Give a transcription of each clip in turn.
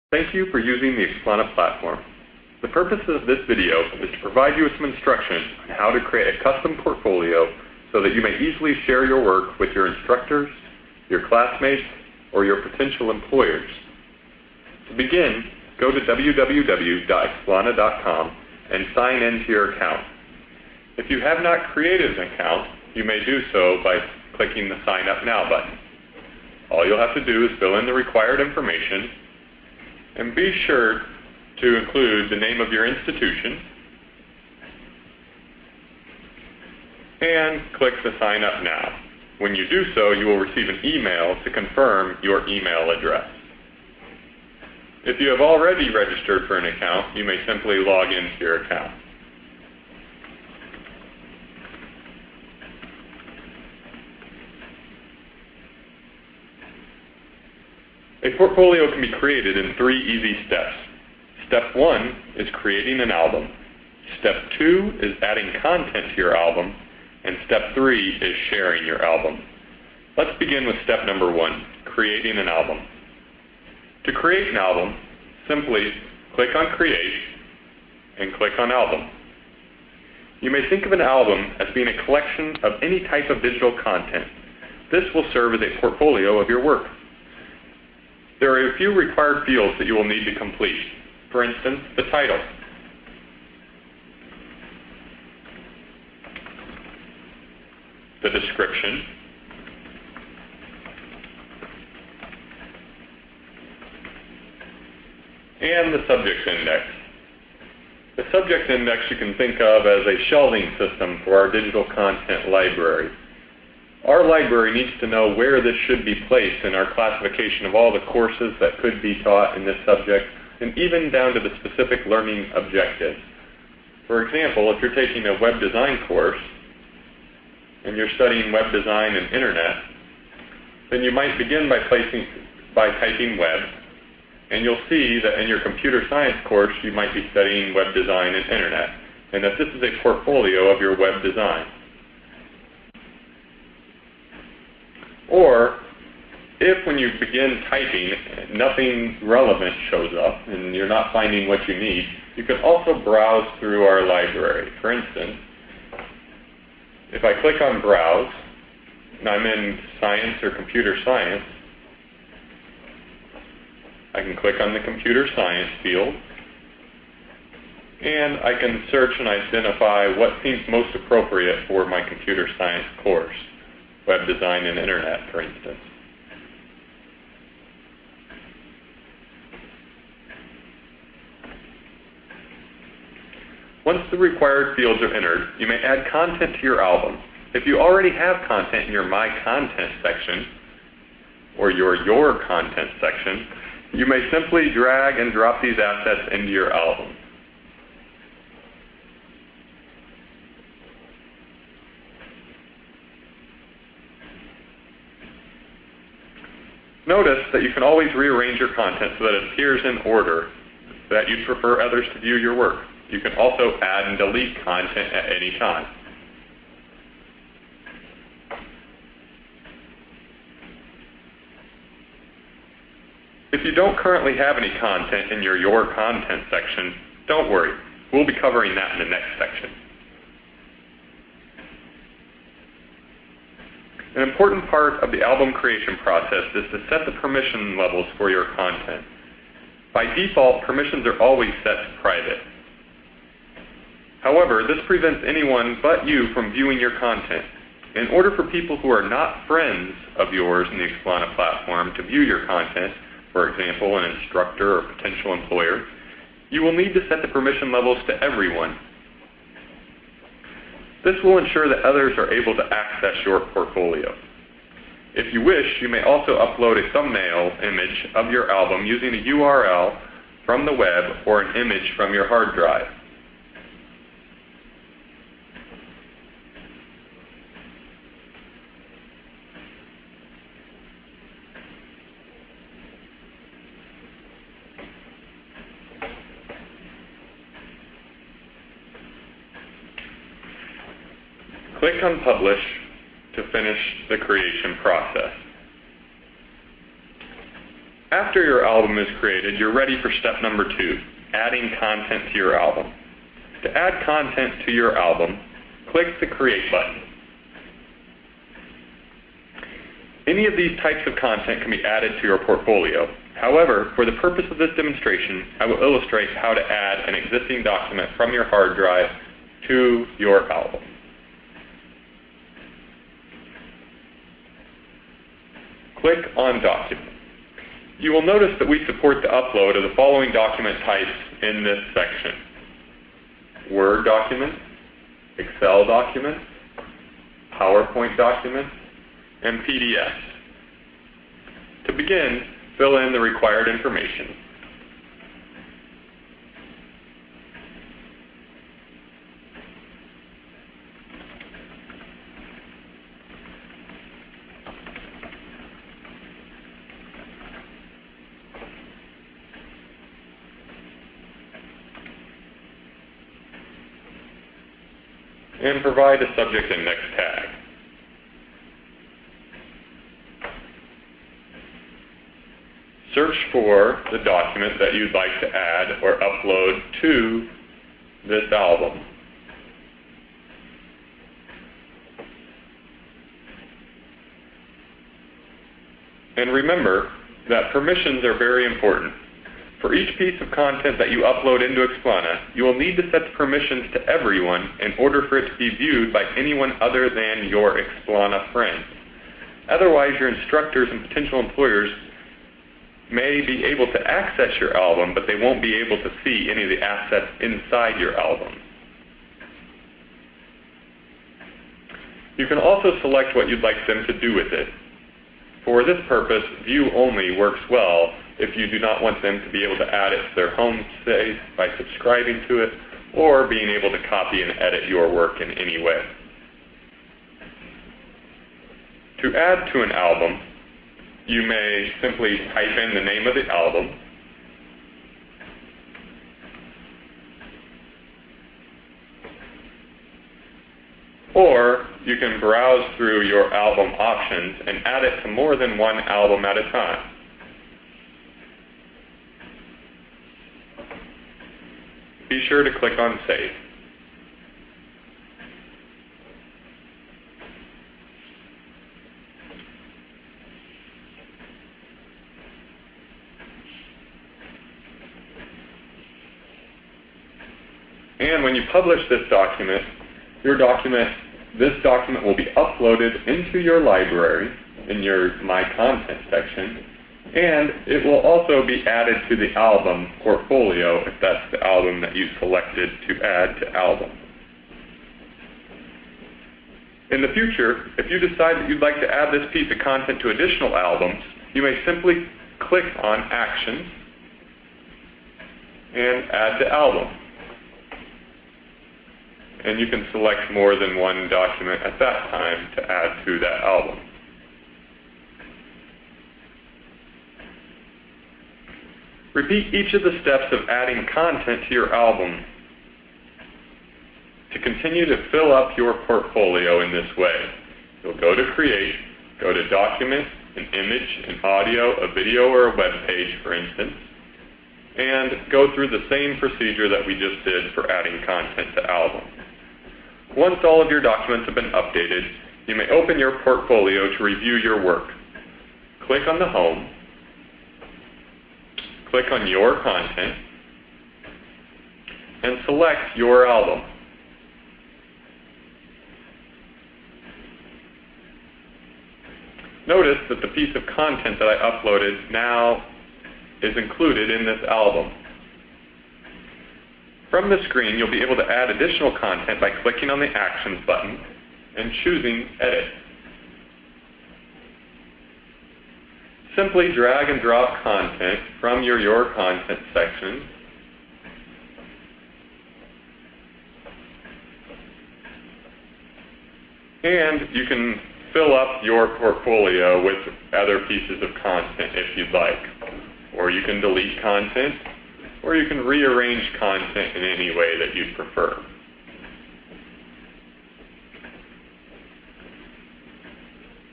Thank you for using the Xplana platform. The purpose of this video is to provide you with some instruction on how to create a custom portfolio so that you may easily share your work with your instructors, your classmates, or your potential employers. To begin, go to www.xplana.com and sign into your account. If you have not created an account, you may do so by clicking the Sign Up Now button. All you'll have to do is fill in the required information and be sure to include the name of your institution and click the Sign Up Now. When you do so, you will receive an email to confirm your email address. If you have already registered for an account, you may simply log into your account. A portfolio can be created in 3 easy steps. Step 1 is creating an album. Step 2 is adding content to your album. And step 3 is sharing your album. Let's begin with step number 1, creating an album. To create an album, simply click on Create and click on Album. You may think of an album as being a collection of any type of digital content. This will serve as a portfolio of your work. There are a few required fields that you will need to complete. For instance, the title, the description, and the subject index. The subject index you can think of as a shelving system for our digital content library. Our library needs to know where this should be placed in our classification of all the courses that could be taught in this subject, and even down to the specific learning objectives. For example, if you're taking a web design course, and you're studying web design and internet, then you might begin by typing web, and you'll see that in your computer science course you might be studying web design and internet, and that this is a portfolio of your web design. Or, if when you begin typing nothing relevant shows up and you're not finding what you need, you can also browse through our library. For instance, if I click on Browse, and I'm in Science or Computer Science, I can click on the Computer Science field, and I can search and identify what seems most appropriate for my computer science course, web design and internet, for instance. Once the required fields are entered, you may add content to your album. If you already have content in your My Content section, or your Content section, you may simply drag and drop these assets into your album. Notice that you can always rearrange your content so that it appears in order that you'd prefer others to view your work. You can also add and delete content at any time. If you don't currently have any content in your Content section, don't worry. We'll be covering that in the next section. An important part of the album creation process is to set the permission levels for your content. By default, permissions are always set to private. However, this prevents anyone but you from viewing your content. In order for people who are not friends of yours in the Xplana platform to view your content, for example, an instructor or potential employer, you will need to set the permission levels to everyone. This will ensure that others are able to access your portfolio. If you wish, you may also upload a thumbnail image of your album using a URL from the web or an image from your hard drive. Click on Publish to finish the creation process. After your album is created, you're ready for step number 2, adding content to your album. To add content to your album, click the Create button. Any of these types of content can be added to your portfolio. However, for the purpose of this demonstration, I will illustrate how to add an existing document from your hard drive to your album. Click on Document. You will notice that we support the upload of the following document types in this section: Word documents, Excel documents, PowerPoint documents, and PDFs. To begin, fill in the required information. And provide a subject index tag. Search for the document that you'd like to add or upload to this album. And remember that permissions are very important. For each piece of content that you upload into Xplana, you will need to set the permissions to everyone in order for it to be viewed by anyone other than your Xplana friends. Otherwise, your instructors and potential employers may be able to access your album, but they won't be able to see any of the assets inside your album. You can also select what you'd like them to do with it. For this purpose, View Only works well if you do not want them to be able to add it to their home space by subscribing to it, or being able to copy and edit your work in any way. To add to an album, you may simply type in the name of the album, or you can browse through your album options and add it to more than one album at a time. Be sure to click on Save. And when you publish this document, this document will be uploaded into your library in your My Content section, and it will also be added to the album portfolio if that's the album that you selected to add to album. In the future, if you decide that you'd like to add this piece of content to additional albums, you may simply click on Actions and Add to Album. And you can select more than one document at that time to add to that album. Repeat each of the steps of adding content to your album to continue to fill up your portfolio in this way. You'll go to Create, go to Document, an image, an audio, a video, or a web page, for instance, and go through the same procedure that we just did for adding content to album. Once all of your documents have been updated, you may open your portfolio to review your work. Click on the Home, click on Your Content, and select your album. Notice that the piece of content that I uploaded now is included in this album. From the screen, you'll be able to add additional content by clicking on the Actions button and choosing Edit. Simply drag and drop content from your Content section and you can fill up your portfolio with other pieces of content if you'd like. Or you can delete content, or you can rearrange content in any way that you'd prefer.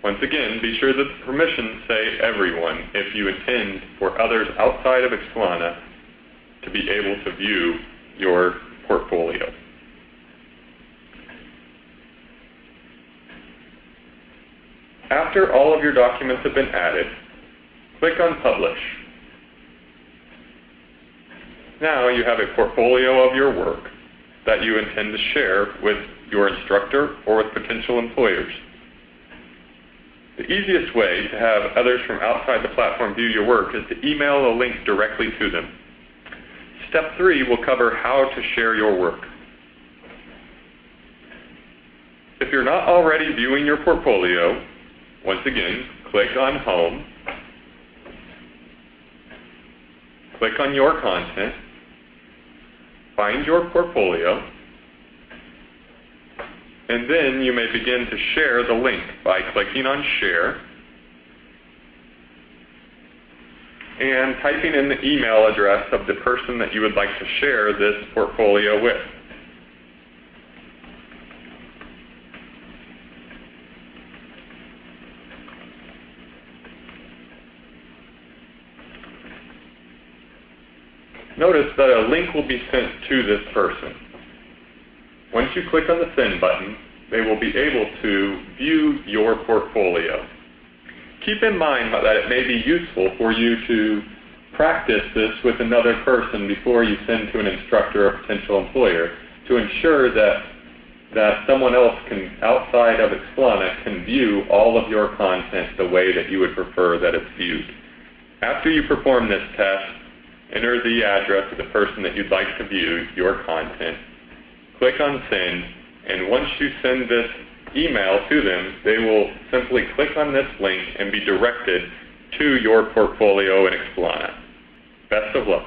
Once again, be sure that the permissions say everyone if you intend for others outside of Xplana to be able to view your portfolio. After all of your documents have been added, click on Publish. Now you have a portfolio of your work that you intend to share with your instructor or with potential employers. The easiest way to have others from outside the platform view your work is to email a link directly to them. Step 3 will cover how to share your work. If you're not already viewing your portfolio, once again, click on Home, click on Your Content, find your portfolio, and then you may begin to share the link by clicking on Share and typing in the email address of the person that you would like to share this portfolio with. Notice that a link will be sent to this person. Once you click on the Send button, they will be able to view your portfolio. Keep in mind that it may be useful for you to practice this with another person before you send to an instructor or potential employer to ensure that someone else outside of Xplana can view all of your content the way that you would prefer that it's viewed. After you perform this test, enter the address of the person that you'd like to view your content, click on Send, and once you send this email to them, they will simply click on this link and be directed to your portfolio in Xplana. Best of luck.